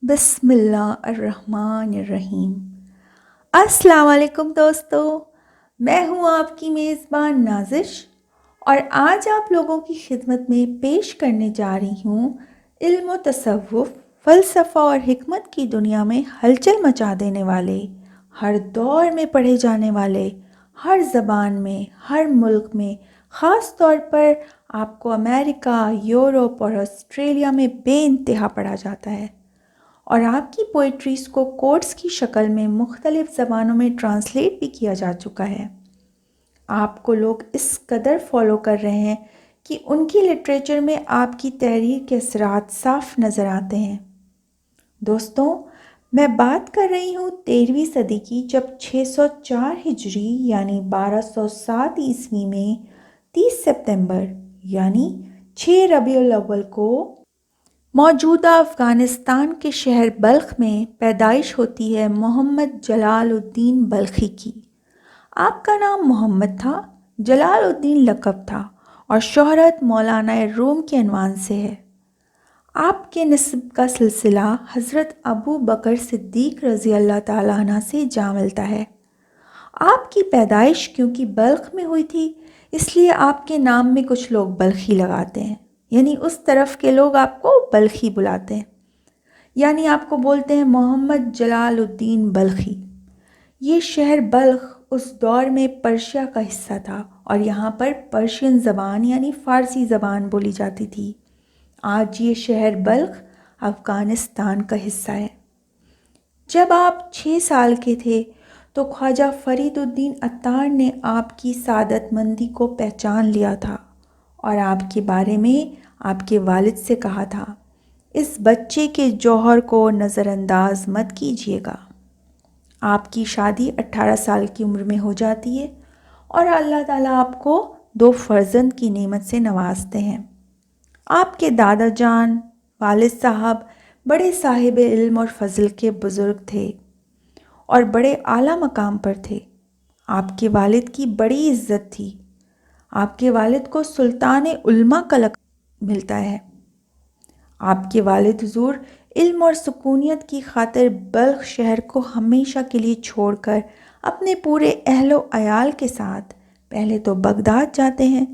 بسم اللہ الرحمن الرحیم۔ السلام علیکم دوستو، میں ہوں آپ کی میزبان نازش، اور آج آپ لوگوں کی خدمت میں پیش کرنے جا رہی ہوں علم و تصوف، فلسفہ اور حکمت کی دنیا میں ہلچل مچا دینے والے، ہر دور میں پڑھے جانے والے، ہر زبان میں، ہر ملک میں، خاص طور پر آپ کو امریکہ، یورپ اور آسٹریلیا میں بے انتہا پڑھا جاتا ہے، اور آپ کی پوئٹریز کو کوٹس کی شکل میں مختلف زبانوں میں ٹرانسلیٹ بھی کیا جا چکا ہے۔ آپ کو لوگ اس قدر فالو کر رہے ہیں کہ ان کی لٹریچر میں آپ کی تحریر کے اثرات صاف نظر آتے ہیں۔ دوستوں، میں بات کر رہی ہوں 13ویں صدی کی، جب 604 ہجری یعنی 1207 عیسوی میں 30 ستمبر یعنی 6 ربیع الاول کو موجودہ افغانستان کے شہر بلخ میں پیدائش ہوتی ہے محمد جلال الدین بلخی کی۔ آپ کا نام محمد تھا، جلال الدین لقب تھا، اور شہرت مولانا روم کے عنوان سے ہے۔ آپ کے نسب کا سلسلہ حضرت ابو بکر صدیق رضی اللہ تعالیٰ عنہ سے جا ملتا ہے۔ آپ کی پیدائش کیونکہ بلخ میں ہوئی تھی، اس لیے آپ کے نام میں کچھ لوگ بلخی لگاتے ہیں، یعنی اس طرف کے لوگ آپ کو بلخی بلاتے ہیں، یعنی آپ کو بولتے ہیں محمد جلال الدین بلخی۔ یہ شہر بلخ اس دور میں پرشیا کا حصہ تھا، اور یہاں پر پرشین زبان یعنی فارسی زبان بولی جاتی تھی۔ آج یہ شہر بلخ افغانستان کا حصہ ہے۔ جب آپ 6 سال کے تھے تو خواجہ فرید الدین عطار نے آپ کی سعادت مندی کو پہچان لیا تھا، اور آپ کے بارے میں آپ کے والد سے کہا تھا، اس بچے کے جوہر کو نظر انداز مت کیجیے گا۔ آپ کی شادی 18 سال کی عمر میں ہو جاتی ہے، اور اللہ تعالیٰ آپ کو 2 فرزند کی نعمت سے نوازتے ہیں۔ آپ کے دادا جان والد صاحب بڑے صاحب علم اور فضل کے بزرگ تھے اور بڑے اعلیٰ مقام پر تھے۔ آپ کے والد کی بڑی عزت تھی۔ آپ کے والد کو سلطان علماء کا لقب ملتا ہے۔ آپ کے والد حضور علم اور سکونیت کی خاطر بلخ شہر کو ہمیشہ کے لیے چھوڑ کر اپنے پورے اہل و عیال کے ساتھ پہلے تو بغداد جاتے ہیں،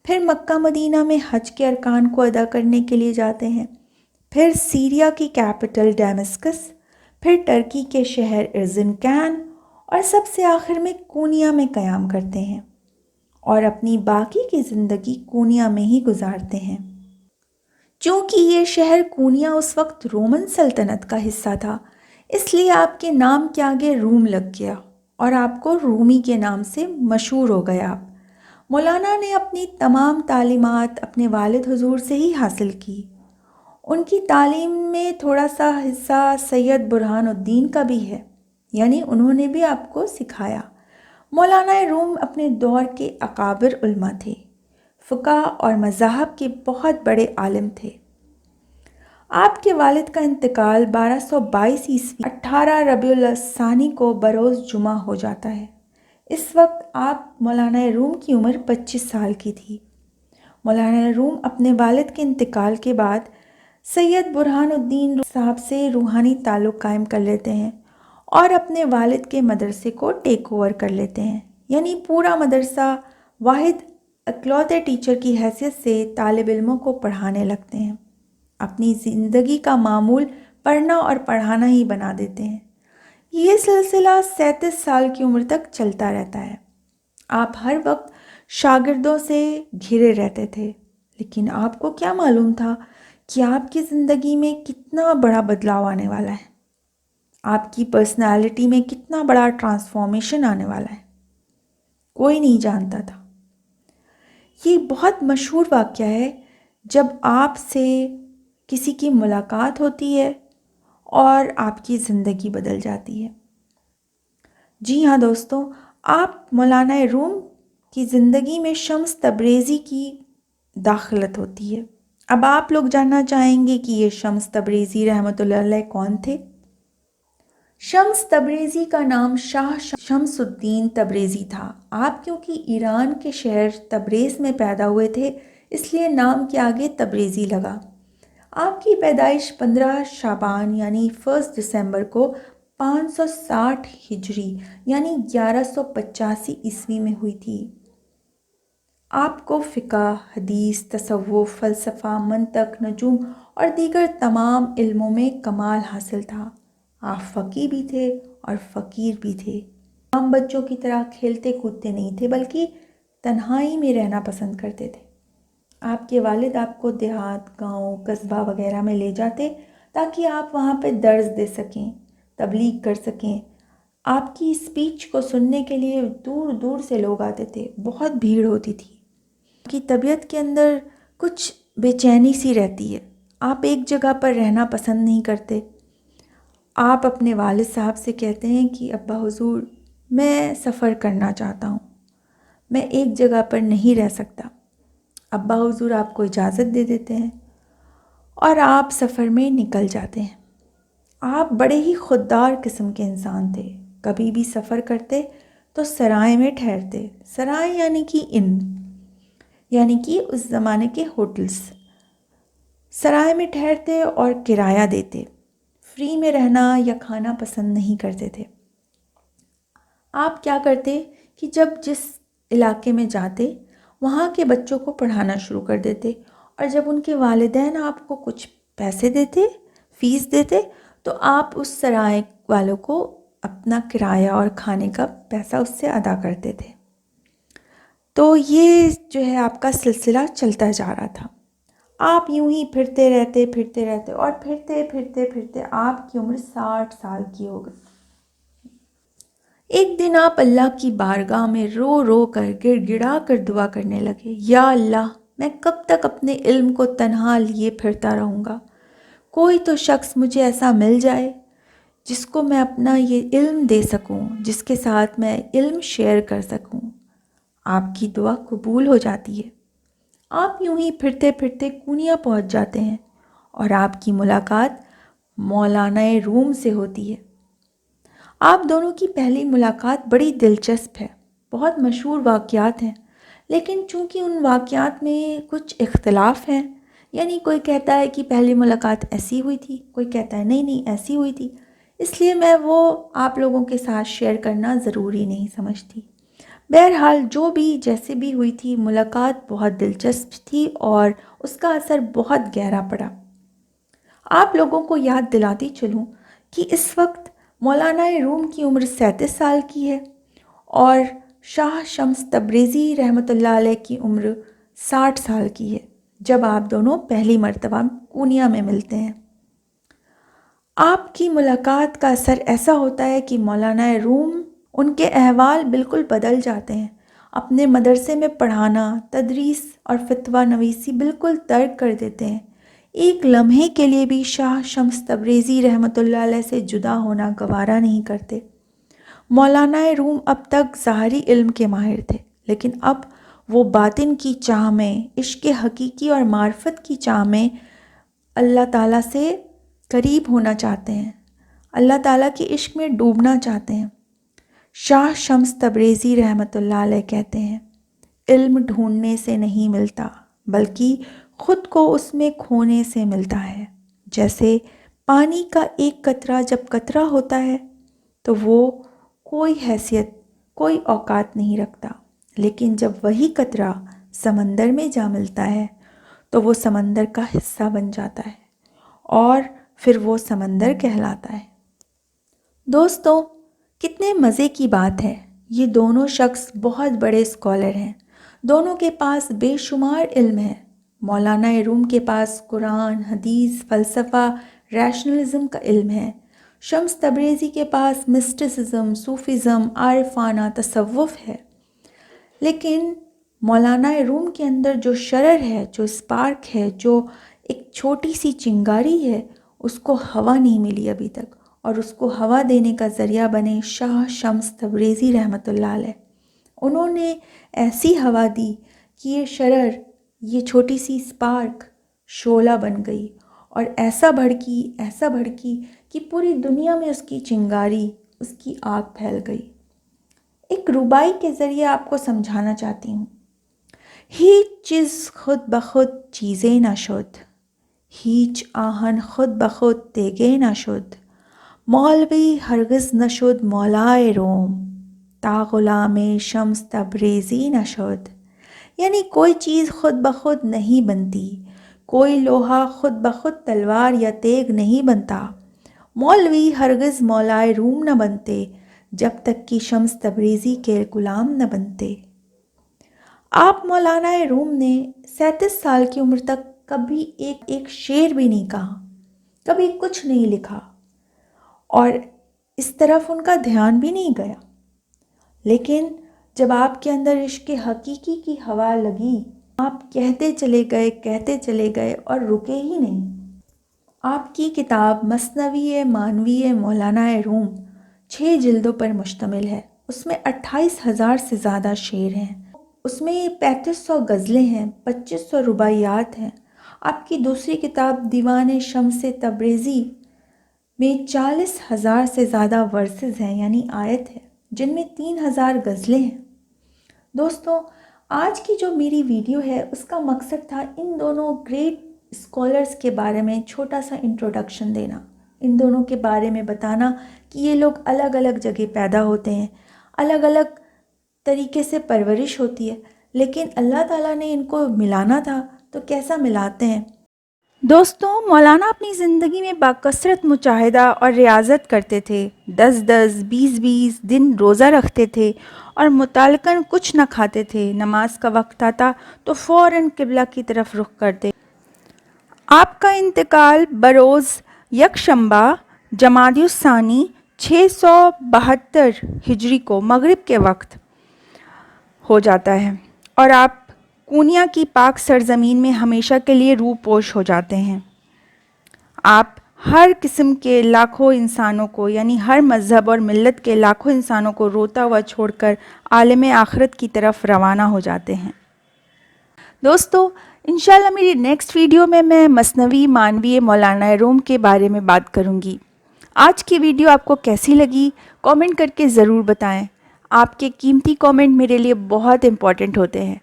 پھر مکہ مدینہ میں حج کے ارکان کو ادا کرنے کے لیے جاتے ہیں، پھر سیریا کی کیپٹل ڈیمسکس، پھر ٹرکی کے شہر ارزنکان، اور سب سے آخر میں کونیا میں قیام کرتے ہیں، اور اپنی باقی کی زندگی کونیا میں ہی گزارتے ہیں۔ چونکہ یہ شہر کونیا اس وقت رومن سلطنت کا حصہ تھا، اس لیے آپ کے نام کے آگے روم لگ گیا، اور آپ کو رومی کے نام سے مشہور ہو گئے آپ۔ مولانا نے اپنی تمام تعلیمات اپنے والد حضور سے ہی حاصل کی۔ ان کی تعلیم میں تھوڑا سا حصہ سید برہان الدین کا بھی ہے، یعنی انہوں نے بھی آپ کو سکھایا۔ مولانا روم اپنے دور کے اکابر علماء تھے، فقہ اور مذاہب کے بہت بڑے عالم تھے۔ آپ کے والد کا انتقال 1222 عیسوی 18 ربیع الثانی کو بروز جمعہ ہو جاتا ہے۔ اس وقت آپ مولانا روم کی عمر 25 سال کی تھی۔ مولانا روم اپنے والد کے انتقال کے بعد سید برہان الدین صاحب سے روحانی تعلق قائم کر لیتے ہیں، اور اپنے والد کے مدرسے کو ٹیک اوور کر لیتے ہیں، یعنی پورا مدرسہ واحد اکلوتے ٹیچر کی حیثیت سے طالب علموں کو پڑھانے لگتے ہیں۔ اپنی زندگی کا معمول پڑھنا اور پڑھانا ہی بنا دیتے ہیں۔ یہ سلسلہ 37 سال کی عمر تک چلتا رہتا ہے۔ آپ ہر وقت شاگردوں سے گھرے رہتے تھے، لیکن آپ کو کیا معلوم تھا کہ آپ کی زندگی میں کتنا بڑا بدلاؤ آنے والا ہے، آپ کی پرسنالٹی میں کتنا بڑا ٹرانسفارمیشن آنے والا ہے، کوئی نہیں جانتا تھا۔ یہ بہت مشہور واقعہ ہے جب آپ سے کسی کی ملاقات ہوتی ہے اور آپ کی زندگی بدل جاتی ہے۔ جی ہاں دوستوں، آپ مولانا روم کی زندگی میں شمس تبریزی کی داخلت ہوتی ہے۔ اب آپ لوگ جاننا چاہیں گے کہ یہ شمس تبریزی رحمۃ اللہ علیہ کون تھے؟ شمس تبریزی کا نام شاہ شمس الدین تبریزی تھا۔ آپ کیونکہ ایران کے شہر تبریز میں پیدا ہوئے تھے، اس لیے نام کے آگے تبریزی لگا۔ آپ کی پیدائش 15 شعبان یعنی 1 دسمبر کو 560 ہجری یعنی 1185 عیسوی میں ہوئی تھی۔ آپ کو فقہ، حدیث، تصوف، فلسفہ، منطق، نجوم اور دیگر تمام علموں میں کمال حاصل تھا۔ آپ فقیہ بھی تھے اور فقیر بھی تھے۔ عام بچوں کی طرح کھیلتے کودتے نہیں تھے بلکہ تنہائی میں رہنا پسند کرتے تھے۔ آپ کے والد آپ کو دیہات، گاؤں، قصبہ وغیرہ میں لے جاتے تاکہ آپ وہاں پہ درس دے سکیں، تبلیغ کر سکیں۔ آپ کی اسپیچ کو سننے کے لیے دور دور سے لوگ آتے تھے، بہت بھیڑ ہوتی تھی۔ آپ کی طبیعت کے اندر کچھ بے چینی سی رہتی ہے، آپ ایک جگہ پر رہنا پسند نہیں کرتے۔ آپ اپنے والد صاحب سے کہتے ہیں کہ ابا حضور میں سفر کرنا چاہتا ہوں، میں ایک جگہ پر نہیں رہ سکتا۔ ابا حضور آپ کو اجازت دے دیتے ہیں اور آپ سفر میں نکل جاتے ہیں۔ آپ بڑے ہی خوددار قسم کے انسان تھے، کبھی بھی سفر کرتے تو سرائے میں ٹھہرتے۔ سرائے یعنی کہ ان، یعنی کہ اس زمانے کے ہوٹلز۔ سرائے میں ٹھہرتے اور کرایہ دیتے، فری میں رہنا یا کھانا پسند نہیں کرتے تھے۔ آپ کیا کرتے کہ جب جس علاقے میں جاتے وہاں کے بچوں کو پڑھانا شروع کر دیتے، اور جب ان کے والدین آپ کو کچھ پیسے دیتے، فیس دیتے، تو آپ اس سرائے والوں کو اپنا کرایہ اور کھانے کا پیسہ اس سے ادا کرتے تھے۔ تو یہ جو ہے آپ کا سلسلہ چلتا جا رہا تھا۔ آپ یوں ہی پھرتے رہتے اور پھرتے آپ کی عمر 60 سال کی ہو گئی۔ ایک دن آپ اللہ کی بارگاہ میں رو رو کر گڑ گڑا کر دعا کرنے لگے، یا اللہ میں کب تک اپنے علم کو تنہا لیے پھرتا رہوں گا؟ کوئی تو شخص مجھے ایسا مل جائے جس کو میں اپنا یہ علم دے سکوں، جس کے ساتھ میں علم شیئر کر سکوں۔ آپ کی دعا قبول ہو جاتی ہے۔ آپ یوں ہی پھرتے کونیا پہنچ جاتے ہیں اور آپ کی ملاقات مولانا روم سے ہوتی ہے۔ آپ دونوں کی پہلی ملاقات بڑی دلچسپ ہے، بہت مشہور واقعات ہیں، لیکن چونکہ ان واقعات میں کچھ اختلاف ہیں، یعنی کوئی کہتا ہے کہ پہلی ملاقات ایسی ہوئی تھی، کوئی کہتا ہے نہیں ایسی ہوئی تھی، اس لیے میں وہ آپ لوگوں کے ساتھ شیئر کرنا ضروری نہیں سمجھتی۔ بہرحال جو بھی جیسے بھی ہوئی تھی، ملاقات بہت دلچسپ تھی اور اس کا اثر بہت گہرا پڑا۔ آپ لوگوں کو یاد دلاتی چلوں کہ اس وقت مولانا روم کی عمر 37 سال کی ہے اور شاہ شمس تبریزی رحمۃ اللہ علیہ کی عمر 60 سال کی ہے جب آپ دونوں پہلی مرتبہ کونیا میں ملتے ہیں۔ آپ کی ملاقات کا اثر ایسا ہوتا ہے کہ مولانا روم ان کے احوال بالکل بدل جاتے ہیں۔ اپنے مدرسے میں پڑھانا، تدریس اور فتویٰ نویسی بالکل ترک کر دیتے ہیں۔ ایک لمحے کے لیے بھی شاہ شمس تبریزی رحمۃ اللہ علیہ سے جدا ہونا گوارا نہیں کرتے۔ مولانا روم اب تک ظاہری علم کے ماہر تھے، لیکن اب وہ باطن کی چاہ میں، عشق حقیقی اور معرفت کی چاہ میں اللہ تعالیٰ سے قریب ہونا چاہتے ہیں، اللہ تعالیٰ کے عشق میں ڈوبنا چاہتے ہیں۔ شاہ شمس تبریزی رحمۃ اللہ علیہ کہتے ہیں، علم ڈھونڈنے سے نہیں ملتا بلکہ خود کو اس میں کھونے سے ملتا ہے۔ جیسے پانی کا ایک قطرہ جب قطرہ ہوتا ہے تو وہ کوئی حیثیت، کوئی اوقات نہیں رکھتا، لیکن جب وہی قطرہ سمندر میں جا ملتا ہے تو وہ سمندر کا حصہ بن جاتا ہے اور پھر وہ سمندر کہلاتا ہے۔ دوستو، کتنے مزے کی بات ہے، یہ دونوں شخص بہت بڑے اسکالر ہیں، دونوں کے پاس بے شمار علم ہے۔ مولانا روم کے پاس قرآن، حدیث، فلسفہ، ریشنلزم کا علم ہے۔ شمس تبریزی کے پاس مسٹسزم، صوفیزم، عارفانہ تصوف ہے۔ لیکن مولانا روم کے اندر جو شرر ہے، جو اسپارک ہے، جو ایک چھوٹی سی چنگاری ہے، اس کو ہوا نہیں ملی ابھی تک، اور اس کو ہوا دینے کا ذریعہ بنے شاہ شمس تبریزی رحمۃ اللہ علیہ۔ انہوں نے ایسی ہوا دی کہ یہ شرر، یہ چھوٹی سی اسپارک شعلہ بن گئی اور ایسا بھڑکی کہ پوری دنیا میں اس کی چنگاری، اس کی آگ پھیل گئی۔ ایک ربائی کے ذریعے آپ کو سمجھانا چاہتی ہوں۔ ہیچ چیز خود بخود چیزیں نہ شد، هیچ آهن خود به خود دیگه نشد. مولوی هرگز نشد مولای روم تا غلام شمس تبریزی نشد. یعنی کوئی چیز خود بخود نہیں بنتی، کوئی لوہا خود بخود تلوار یا تیگ نہیں بنتا، مولوی ہرگز مولائے روم نہ بنتے جب تک کہ شمس تبریزی کے غلام نہ بنتے۔ آپ مولانا روم نے 37 سال کی عمر تک کبھی ایک شعر بھی نہیں کہا، کبھی کچھ نہیں لکھا، اور اس طرف ان کا دھیان بھی نہیں گیا۔ لیکن جب آپ کے اندر عشق حقیقی کی ہوا لگی، آپ کہتے چلے گئے اور رکے ہی نہیں۔ آپ کی کتاب مثنوی معنوی مولانا روم 6 جلدوں پر مشتمل ہے۔ اس میں 28,000 سے زیادہ شعر ہیں، اس میں 3500 غزلیں ہیں، 2500 رباعیات ہیں۔ آپ کی دوسری کتاب دیوان شمس تبریزی میں 40,000 سے زیادہ ورسز ہیں، یعنی آیت ہے، جن میں 3,000 غزلیں ہیں۔ دوستوں، آج کی جو میری ویڈیو ہے اس کا مقصد تھا ان دونوں گریٹ اسکالرز کے بارے میں چھوٹا سا انٹروڈکشن دینا، ان دونوں کے بارے میں بتانا کہ یہ لوگ الگ الگ جگہ پیدا ہوتے ہیں، الگ الگ طریقے سے پرورش ہوتی ہے، لیکن اللہ تعالیٰ نے ان کو ملانا تھا تو کیسا ملاتے ہیں۔ دوستوں، مولانا اپنی زندگی میں باکثرت مجاہدہ اور ریاضت کرتے تھے، 10 20 دن روزہ رکھتے تھے اور مطلقاً کچھ نہ کھاتے تھے۔ نماز کا وقت آتا تو فوراً قبلہ کی طرف رخ کرتے۔ آپ کا انتقال بروز یکشنبہ جمادی الثانی 672 ہجری کو مغرب کے وقت ہو جاتا ہے، اور آپ کونیا کی پاک سرزمین میں ہمیشہ کے لیے روح پوش ہو جاتے ہیں۔ آپ ہر قسم کے لاکھوں انسانوں کو، یعنی ہر مذہب اور ملت کے لاکھوں انسانوں کو روتا ہوا چھوڑ کر عالم آخرت کی طرف روانہ ہو جاتے ہیں۔ دوستو، انشاءاللہ میری نیکسٹ ویڈیو میں مثنوی معنوی مولانا روم کے بارے میں بات کروں گی۔ آج کی ویڈیو آپ کو کیسی لگی کامنٹ کر کے ضرور بتائیں۔ آپ کے قیمتی کامنٹ میرے لیے بہت امپورٹنٹ ہوتے ہیں۔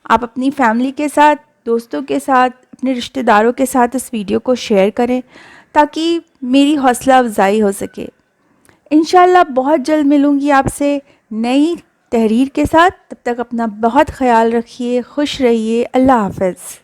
آپ اپنی فیملی کے ساتھ، دوستوں کے ساتھ، اپنے رشتہ داروں کے ساتھ اس ویڈیو کو شیئر کریں تاکہ میری حوصلہ افزائی ہو سکے۔ انشاءاللہ بہت جلد ملوں گی آپ سے نئی تحریر کے ساتھ۔ تب تک اپنا بہت خیال رکھیے، خوش رہیے۔ اللہ حافظ۔